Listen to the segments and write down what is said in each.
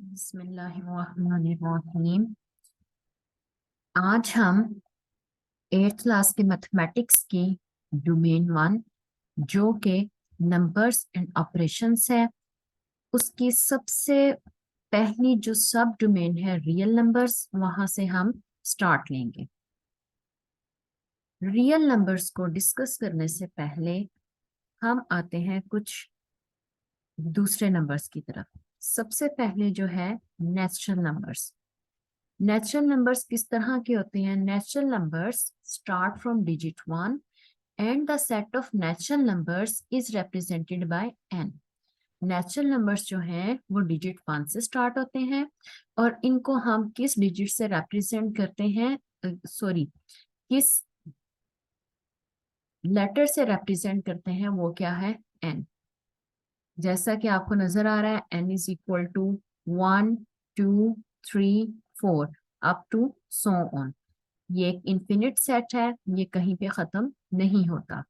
बिस्मिल्लाहिर्रहमानिर्रहीम। आज हम 8th क्लास के मैथमेटिक्स की डोमेन 1 जो के नंबर्स एंड ऑपरेशंस है, उसकी सबसे पहली जो सब डोमेन है रियल नंबर्स, वहां से हम स्टार्ट लेंगे। रियल नंबर्स को डिस्कस करने से पहले हम आते हैं कुछ दूसरे नंबर्स की तरफ। सबसे पहले जो है नेचुरल नंबर्स। नेचुरल नंबर्स किस तरह के होते हैं? Natural numbers start from digit 1 and the set of natural numbers is represented bye n। Natural numbers जो हैं वो डिजिट 1 से स्टार्ट होते हैं और इनको हम किस डिजिट से रिप्रेजेंट करते हैं, सॉरी, किस लेटर से रिप्रेजेंट करते हैं, वो क्या है? n। जैसा कि आपको नजर आ रहा है n is equal to 1 2 3 4 up to so on. ये एक इन्फिनिट सेट है, ये कहीं पे खत्म नहीं होता।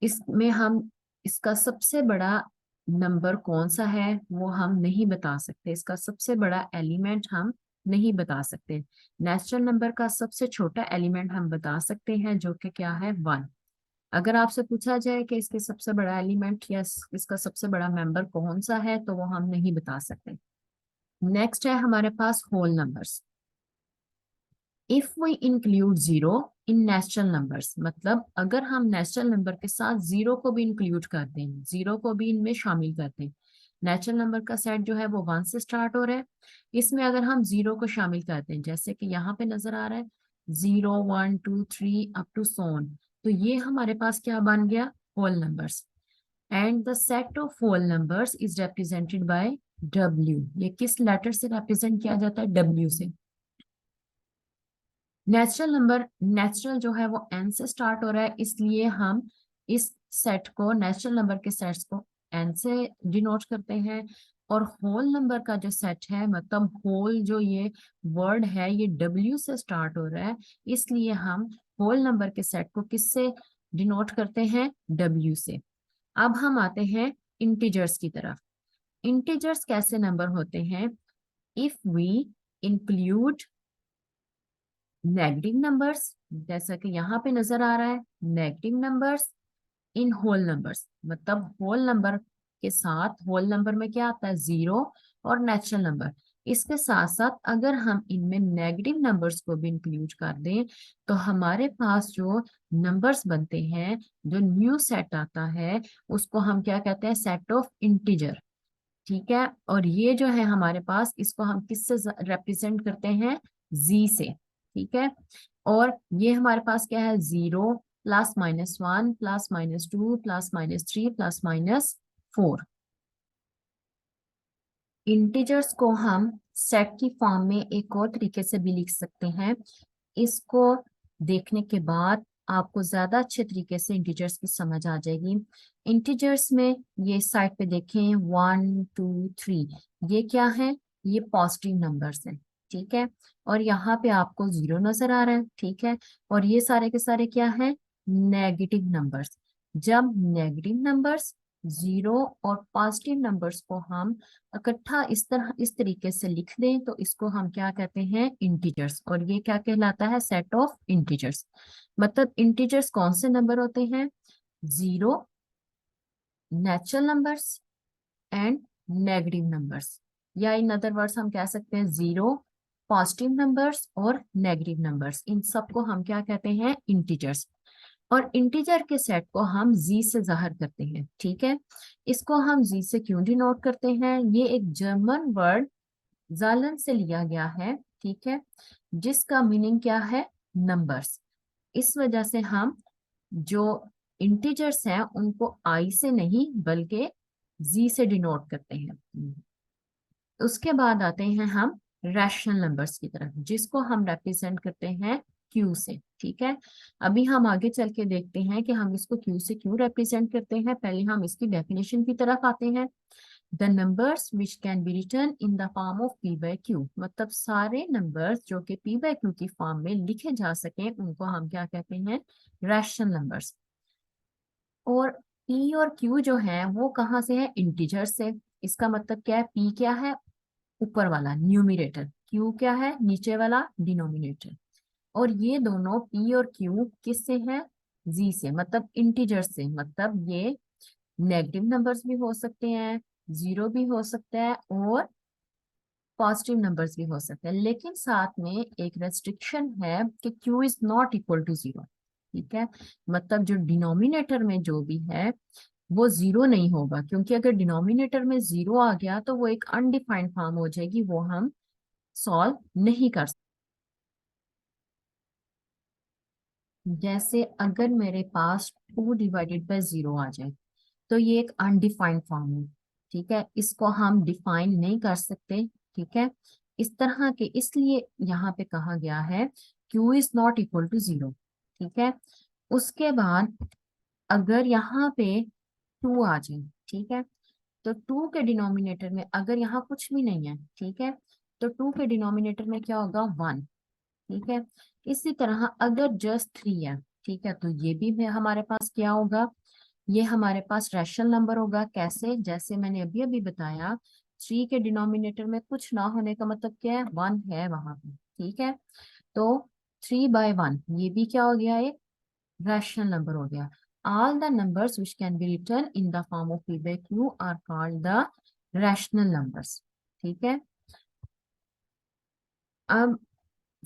इसमें हम इसका सबसे बड़ा नंबर कौन सा है वो हम नहीं बता सकते, इसका सबसे बड़ा एलिमेंट हम नहीं बता सकते। नेचुरल नंबर का सबसे छोटा एलिमेंट हम बता सकते हैं जो कि क्या है? 1। अगर आपसे पूछा जाए कि इसके सबसे बड़ा एलिमेंट या इसका सबसे बड़ा मेंबर कौन सा है, तो वो हम नहीं बता सकते। नेक्स्ट है हमारे पास whole numbers. If we include zero in natural numbers, मतलब अगर हम नेचुरल नंबर के साथ जीरो को भी इंक्लूड करते हैं, जीरो को भी इनमें शामिल करते हैं। नेचुरल नंबर का सेट जो है वो 1 से स्टार्ट हो रहा है, इसमें अगर हम जीरो को शामिल करते हैं, जैसे कि यहाँ पे नजर आ रहा है 0 1 2 3 अप टू सोन, तो ये हमारे पास क्या बन गया? Whole numbers. And the set of whole numbers is represented by W। ये किस लेटर से रिप्रेजेंट किया जाता है? W से। नेचुरल नंबर, नेचुरल जो है वो n से स्टार्ट हो रहा है, इसलिए हम इस सेट को, नेचुरल नंबर के सेट्स को n से डिनोट करते हैं। और होल नंबर का जो सेट है, मतलब होल जो ये वर्ड है ये w से स्टार्ट हो रहा है, इसलिए हम होल नंबर के सेट को किससे डिनोट करते हैं? w से। अब हम आते हैं इंटीजर्स की तरफ। इंटीजर्स कैसे नंबर होते हैं? If we include negative numbers, जैसा कि यहाँ पे नजर आ रहा है, negative numbers in whole numbers, मतलब होल नंबर के साथ, होल नंबर में क्या आता है? जीरो और नेचुरल नंबर। इसके साथ साथ अगर हम इनमें नेगेटिव नंबर्स को भी इंक्लूड कर दें, तो हमारे पास जो नंबर्स बनते हैं, जो न्यू सेट आता है, उसको हम क्या कहते हैं? Set of integer. ठीक है, और ये जो है हमारे पास, इसको हम किससे रिप्रेजेंट करते हैं? जी से। ठीक है, और ये हमारे पास क्या है? 0 plus minus 1 plus minus 2 plus minus 3 plus minus 4। Integers को हम सेट की फॉर्म में एक और तरीके से भी लिख सकते हैं। इसको देखने के बाद आपको ज्यादा अच्छे तरीके से इंटीजर्स की समझ आ जाएगी। इंटीजर्स में ये साइड पे देखें 1 2 3, ये क्या है? ये पॉजिटिव नंबर्स हैं। ठीक है, और यहाँ पे आपको जीरो नजर आ रहा है। ठीक है, और ये सारे के सारे क्या है? Negative numbers. जब नेगेटिव नंबर्स, जीरो और पॉजिटिव नंबर्स को हम इकट्ठा इस तरीके से लिख दें, तो इसको हम क्या कहते हैं? इंटीजर्स। और ये क्या कहलाता है? Set of integers. मतलब इंटीजर्स कौन से नंबर होते हैं? Zero, natural numbers and negative numbers, या इन अदर वर्ड्स हम कह सकते हैं जीरो, पॉजिटिव नंबर्स और नेगेटिव नंबर्स, इन सबको हम क्या कहते हैं? इंटीजर्स। और इंटीजर के सेट को हम जी से जाहिर करते हैं। ठीक है, इसको हम जी से क्यों डिनोट करते हैं? ये एक जर्मन वर्ड जालन से लिया गया है। ठीक है, जिसका मीनिंग क्या है? नंबर्स। इस वजह से हम जो इंटीजर्स हैं उनको आई से नहीं बल्कि जी से डिनोट करते हैं। उसके बाद आते हैं हम रैशनल नंबर्स की तरफ, जिसको हम रिप्रेजेंट करते हैं क्यू से। ठीक है, अभी हम आगे चल के देखते हैं कि हम इसको क्यू से क्यों रिप्रेजेंट करते हैं। पहले हम इसकी डेफिनेशन की तरफ आते हैं। The numbers which can be written in the form of P by Q, मतलब सारे नंबर्स जो कि पी बाई क्यू की फॉर्म में लिखे जा सके, उनको हम क्या कहते हैं? Rational numbers. और पी और क्यू जो है वो कहाँ से है? इंटीजर से। इसका मतलब क्या है? पी क्या है? ऊपर वाला न्यूमिनेटर, क्यू क्या है, नीचे वाला डिनोमिनेटर। और ये दोनों पी और क्यू किससे हैं, जी से, मतलब इंटीजर से, मतलब ये नेगेटिव नंबर्स भी हो सकते हैं, जीरो भी हो सकता है, और पॉजिटिव नंबर्स भी हो सकते हैं, लेकिन साथ में एक रेस्ट्रिक्शन है कि q is not equal to zero. ठीक है, मतलब जो डिनोमिनेटर में जो भी है वो जीरो नहीं होगा, क्योंकि अगर डिनोमिनेटर में जीरो आ गया तो वो एक अनडिफाइंड फॉर्म हो जाएगी, वो हम सॉल्व नहीं कर सकते। जैसे अगर मेरे पास 2/0 आ जाए तो ये एक अनडिफाइंड फॉर्म है। ठीक है, इसको हम डिफाइन नहीं कर सकते। ठीक है, इस तरह के, इसलिए यहाँ पे कहा गया है q is not equal to zero. ठीक है, उसके बाद अगर यहाँ पे 2 आ जाए, ठीक है, तो 2 के डिनोमिनेटर में अगर यहाँ कुछ भी नहीं है, ठीक है, तो 2 के डिनोमिनेटर में क्या होगा, 1। ठीक है, इसी तरह अगर जस्ट 3 है, ठीक है, तो ये भी हमारे पास क्या होगा, ये हमारे पास रैशनल नंबर होगा। कैसे, जैसे मैंने अभी अभी बताया, 3 के डिनोमिनेटर में कुछ ना होने का मतलब क्या है, 1 है वहां पे। ठीक है, तो 3/1 ये भी क्या हो गया, एक रैशनल नंबर हो गया। All the numbers which can be written in the form of p/q are called the rational numbers. ठीक है, अब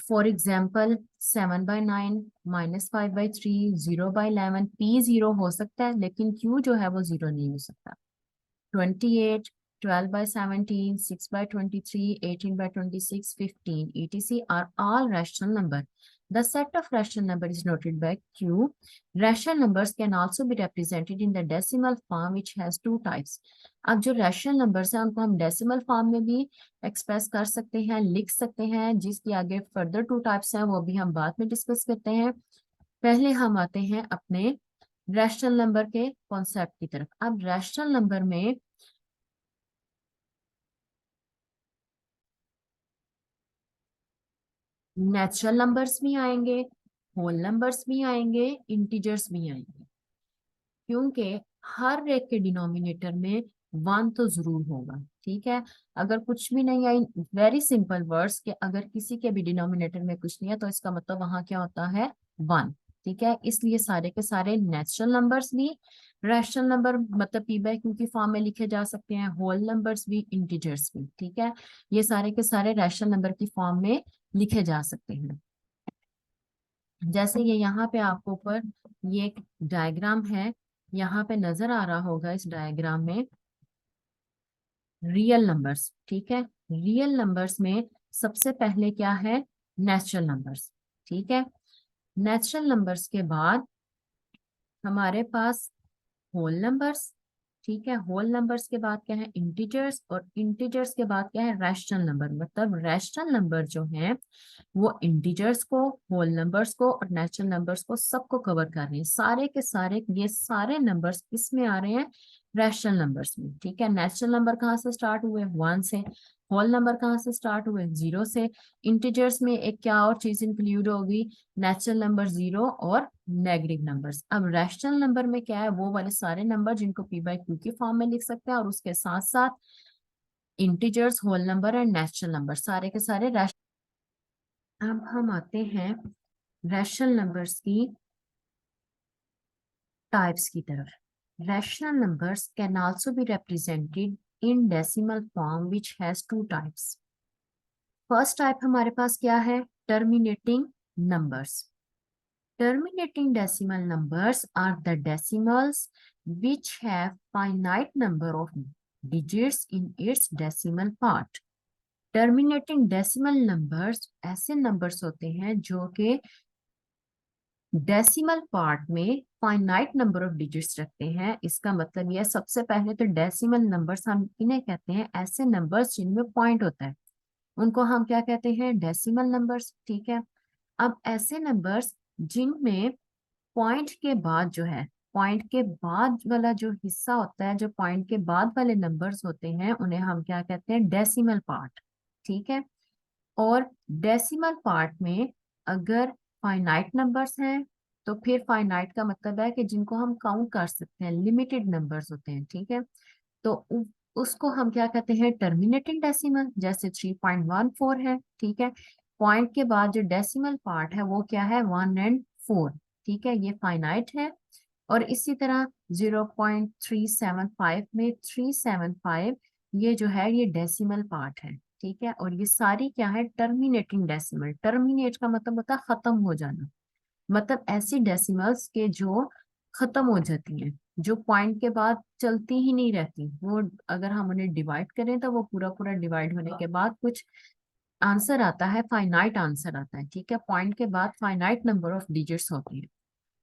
फॉर एग्जाम्पल 7/9, -5/3, 0/11, p जीरो हो सकता है लेकिन q जो है वो जीरो नहीं हो सकता। 28, 12/17, 6/23, 18/26, 15, etc. are all rational number. The set of rational number is noted by Q. Rational numbers can also be represented in the decimal form which has two types. अब जो rational numbers हैं उनको हम decimal form में भी express कर सकते हैं, लिख सकते हैं, जिसके आगे फर्दर टू टाइप्स हैं वो भी हम बाद में डिस्कस करते हैं। पहले हम आते हैं अपने रैशनल नंबर के कॉन्सेप्ट की तरफ। अब रैशनल नंबर में नेचुरल नंबर्स भी आएंगे, होल नंबर्स भी आएंगे, इंटीजर्स भी आएंगे, क्योंकि हर एक के डिनोमिनेटर में 1 तो जरूर होगा। ठीक है, अगर कुछ भी नहीं आई, वेरी सिंपल वर्ड्स के, अगर किसी के भी डिनोमिनेटर में कुछ नहीं है तो इसका मतलब वहां क्या होता है, 1। ठीक है, इसलिए सारे के सारे नेचुरल नंबर्स भी रैशनल नंबर मतलब p/q की फॉर्म में लिखे जा सकते हैं, होल नंबर्स भी, इंटीजर्स भी। ठीक है, ये सारे के सारे रैशनल नंबर की फॉर्म में लिखे जा सकते हैं। जैसे ये यहाँ पे आपको ऊपर ये एक डायग्राम है, यहाँ पे नजर आ रहा होगा इस डायग्राम में रियल नंबर्स। ठीक है, रियल नंबर्स में सबसे पहले क्या है, नेचुरल नंबर्स। ठीक है, नेचुरल नंबर्स के बाद हमारे पास होल नंबर्स। ठीक है, होल नंबर्स के बाद क्या है, इंटीजर्स, और इंटीजर्स के बाद क्या है, रैशनल नंबर। मतलब रैशनल नंबर जो है वो इंटीजर्स को, होल नंबर्स को और नेचुरल नंबर्स को सबको कवर कर रहे हैं। सारे के सारे ये सारे नंबर्स किसमें आ रहे हैं, रैशनल नंबर्स में। ठीक है, नेचुरल नंबर कहाँ से स्टार्ट हुए, 1 से। होल नंबर कहाँ से स्टार्ट हुए, 0 से। इंटीजर्स में एक क्या और चीज इंक्लूड होगी, नेचुरल नंबर, जीरो और नेगेटिव नंबर्स। अब रैशनल नंबर में क्या है, वो वाले सारे नंबर जिनको p/q की फॉर्म में लिख सकते हैं, और उसके साथ साथ इंटीजर्स, होल नंबर और नेचुरल नंबर, सारे के सारे अब हम आते हैं रैशनल नंबर्स की टाइप्स की तरफ। Rational numbers can also be represented in decimal form which has two types. First type हमारे पास क्या है, terminating numbers. Terminating decimal numbers are the decimals which have finite number of digits in its decimal part. Terminating decimal numbers ऐसे numbers होते हैं जो कि decimal part में finite number of digits रखते हैं। इसका मतलब यह, सबसे पहले तो डेसिमल नंबर्स हम इन्हें कहते हैं ऐसे नंबर्स जिनमें पॉइंट होता है, उनको हम क्या कहते हैं, डेसिमल नंबर्स। ठीक है, अब ऐसे नंबर्स जिनमें पॉइंट के बाद जो है, पॉइंट के बाद वाला जो हिस्सा होता है, जो पॉइंट के बाद वाले नंबर्स होते हैं, उन्हें हम क्या कहते हैं, डेसिमल पार्ट। ठीक है, और डेसिमल पार्ट में अगर फाइनाइट नंबर्स हैं तो फिर फाइनाइट का मतलब है कि जिनको हम काउंट कर सकते हैं, लिमिटेड नंबर्स होते हैं। ठीक है, तो उसको हम क्या कहते हैं, टर्मिनेटिंग डेसिमल। जैसे 3.14 है, ठीक है, पॉइंट के बाद जो डेसिमल पार्ट है वो क्या है, 1 और 4, ठीक है, ये फाइनाइट है। और इसी तरह 0.375 में 375, ये जो है ये डेसिमल पार्ट है, ठीक है। और ये सारी क्या है, टर्मिनेटिंग डेसिमल। टर्मिनेट का मतलब होता है खत्म हो जाना, मतलब ऐसी डेसिमल्स के जो खत्म हो जाती हैं, जो पॉइंट के बाद चलती ही नहीं रहती, वो अगर हम उन्हें डिवाइड करें तो वो पूरा पूरा डिवाइड होने के बाद कुछ आंसर आता है, फाइनाइट आंसर आता है, ठीक है। पॉइंट के बाद फाइनाइट नंबर ऑफ डिजिट्स होती हैं।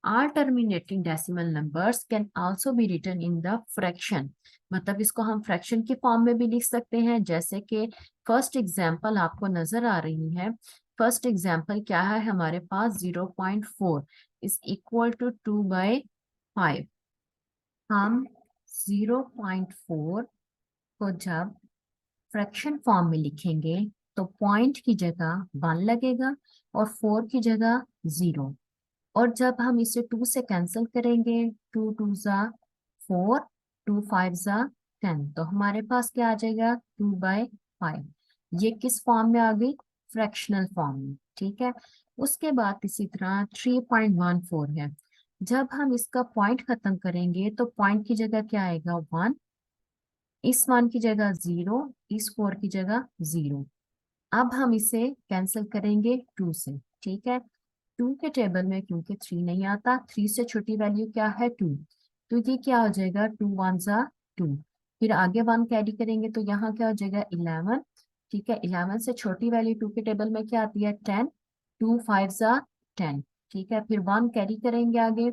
Are terminating decimal numbers can also be written in the fraction, मतलब इसको हम फ्रैक्शन की फॉर्म में भी लिख सकते हैं। जैसे कि फर्स्ट एग्जांपल आपको नजर आ रही है। फर्स्ट एग्जांपल क्या है हमारे पास, 0.4 इज इक्वल टू 2/5। हम 0.4 को जब फ्रैक्शन फॉर्म में लिखेंगे तो पॉइंट की जगह 1 लगेगा और 4 की जगह 0। और जब हम इसे 2 से कैंसिल करेंगे, 2 2 ज़ा 4, 2 5 ज़ा 10, तो हमारे पास क्या आ जाएगा, 2/5। ये किस फॉर्म में आ गई, फ्रैक्शनल फॉर्म में, ठीक है। उसके बाद इसी तरह 3.14 है। जब हम इसका पॉइंट खत्म करेंगे तो पॉइंट की जगह क्या आएगा, 1, इस 1 की जगह 0, इस 4 की जगह 0। अब हम इसे कैंसिल करेंगे 2 से, ठीक है। 2 के टेबल में क्योंकि 3 नहीं आता, 3 से छोटी वैल्यू क्या है, 2, तो ये क्या हो जाएगा, 2 1 ज़ा 2। फिर आगे 1 कैरी करेंगे तो यहाँ क्या हो जाएगा, 11, ठीक है। 11 से छोटी वैल्यू 2 के टेबल में क्या आती है, 10, 2 5 ज़ा 10, ठीक है। फिर 1 कैरी करेंगे आगे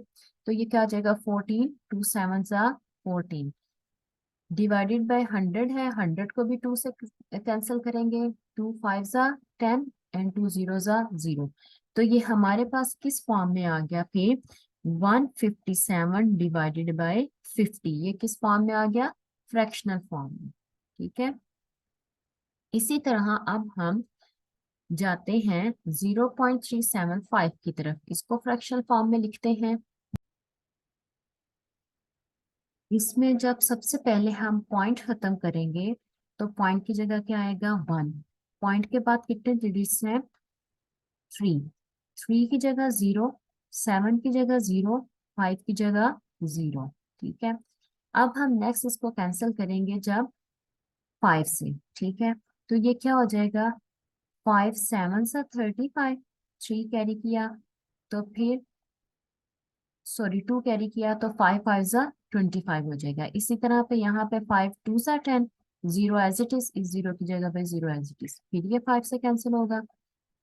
तो ये क्या हो जाएगा, 14, 2 7 ज़ा 14, डिवाइडेड बाय 100 है, 100 को भी 2 से कैंसिल करेंगे, 2 5 ज़ा 10 एंड 2 0 ज़ा 0। तो ये हमारे पास किस फॉर्म में आ गया फिर, 157 डिवाइडेड बाय 50, ये किस फॉर्म में आ गया, फ्रैक्शनल फॉर्म में, ठीक है। इसी तरह अब हम जाते हैं 0.375 की तरफ, इसको फ्रैक्शनल फॉर्म में लिखते हैं। इसमें जब सबसे पहले हम पॉइंट खत्म करेंगे तो पॉइंट की जगह क्या आएगा, 1। पॉइंट के बाद कितने डिजिट्स हैं, 3। 3 की जगह 0, 7 की जगह 0, 5 की जगह 0, ठीक है। अब हम नेक्स्ट इसको कैंसिल करेंगे जब 5 से, ठीक है। तो ये क्या हो जाएगा, 5 7 ज़ा 35, 3 कैरी किया तो फिर सॉरी 2 कैरी किया तो 5 5 ज़ा 25 हो जाएगा। इसी तरह पे यहाँ पे 5 2 ज़ा 10, 0 एज इट इज 0 की जगह पे 0 एज इट इज, फिर ये 5 से कैंसिल होगा।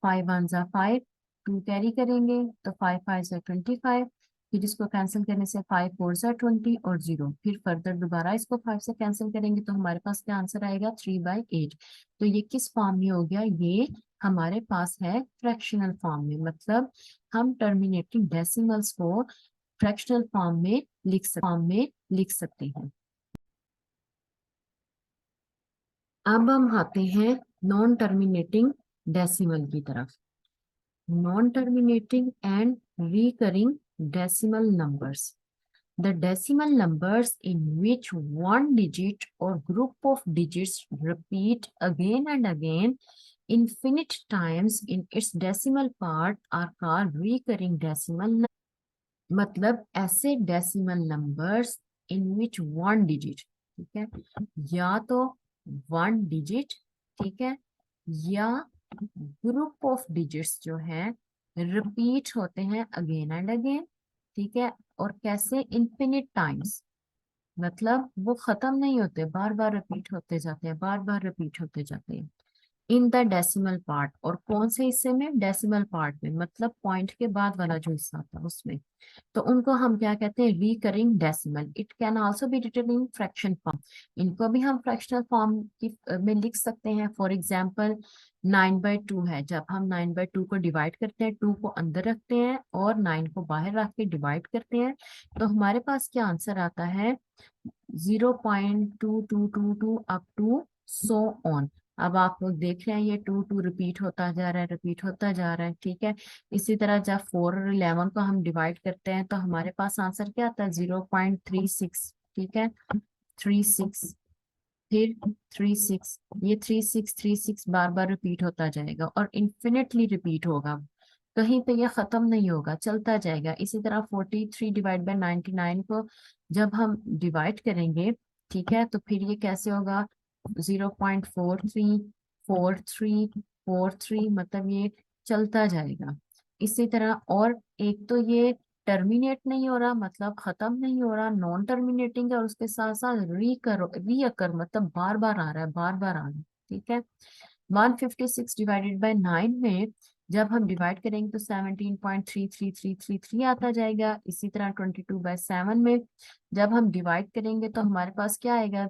5 1 ज़ा 5, 2 कैरी करेंगे तो 5 5 ज़ा 25, फिर इसको कैंसिल करने से 5 4 ज़ा 20 और 0, फिर फर्दर दोबारा इसको 5 से कैंसिल करेंगे तो हमारे पास क्या आंसर आएगा, 3/8। तो ये किस फॉर्म में हो गया, ये हमारे पास है फ्रैक्शनल फॉर्म में, मतलब हम टर्मिनेटिंग डेसिमल्स को फ्रैक्शनल फॉर्म में लिख सकते हैं। अब हम आते हैं नॉन टर्मिनेटिंग डेसिमल की तरफ। Non terminating and recurring decimal numbers, the decimal numbers in which one digit or group of digits repeat again and again infinite times in its decimal part are called recurring decimal numbers। मतलब ऐसे decimal numbers in which 1 digit, ठीक है, या तो 1 digit, ठीक है, या group of digits जो है रिपीट होते हैं अगेन एंड अगेन, ठीक है। और कैसे, इन्फिनिट टाइम्स, मतलब वो खत्म नहीं होते, बार बार रिपीट होते जाते हैं, बार बार रिपीट होते जाते हैं इन द डेसिमल पार्ट। और कौन से हिस्से में, डेसिमल पार्ट में, मतलब पॉइंट के बाद वाला जो हिस्सा होता है उसमें। तो उनको हम क्या कहते हैं, recurring decimal. It can also be written in fraction form, इनको भी हम फ्रैक्शनल फॉर्म की में लिख सकते हैं। फॉर एग्जांपल 9/2 है, जब हम 9/2 को डिवाइड करते हैं, 2 को अंदर रखते हैं और 9 को बाहर रख के डिवाइड करते हैं, तो हमारे पास क्या आंसर आता है, 0.2222 अप टू सो ऑन। अब आप लोग देख रहे हैं ये 2 रिपीट होता जा रहा है, रिपीट होता जा रहा है, ठीक है। इसी तरह जब 4 और 11 को हम डिवाइड करते हैं तो हमारे पास आंसर क्या आता है, 0.36, ठीक है, 36। फिर 3 6, ये 3 6 3 6 बार बार रिपीट होता जाएगा और इन्फिनिटली रिपीट होगा, कहीं पे ये खत्म नहीं होगा, चलता जाएगा। इसी तरह 43/99 को जब हम डिवाइड करेंगे, ठीक है, तो फिर ये कैसे होगा, 0.434343, मतलब ये चलता जाएगा। इसी तरह, और एक तो ये टर्मिनेट नहीं हो रहा, मतलब खत्म नहीं हो रहा, नॉन टर्मिनेटिंग है, और उसके साथ साथ रीअकर मतलब बार बार आ रहा है, बार बार आ रहा है, ठीक है। 156/9 में जब हम डिवाइड करेंगे तो 17.33333 आता जाएगा। इसी तरह 22/7 में जब हम डिवाइड करेंगे तो हमारे पास क्या आएगा,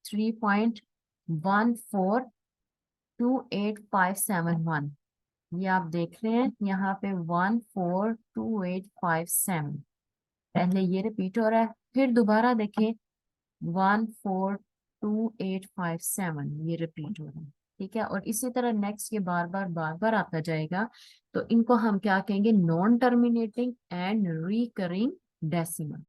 3.1428571। ये आप देख रहे हैं यहाँ पे 142857, पहले ये रिपीट हो रहा है, फिर दोबारा देखें 142857, ये रिपीट हो रहा है, ठीक है। और इसी तरह नेक्स्ट ये बार बार आता जाएगा। तो इनको हम क्या कहेंगे, non terminating and recurring decimal.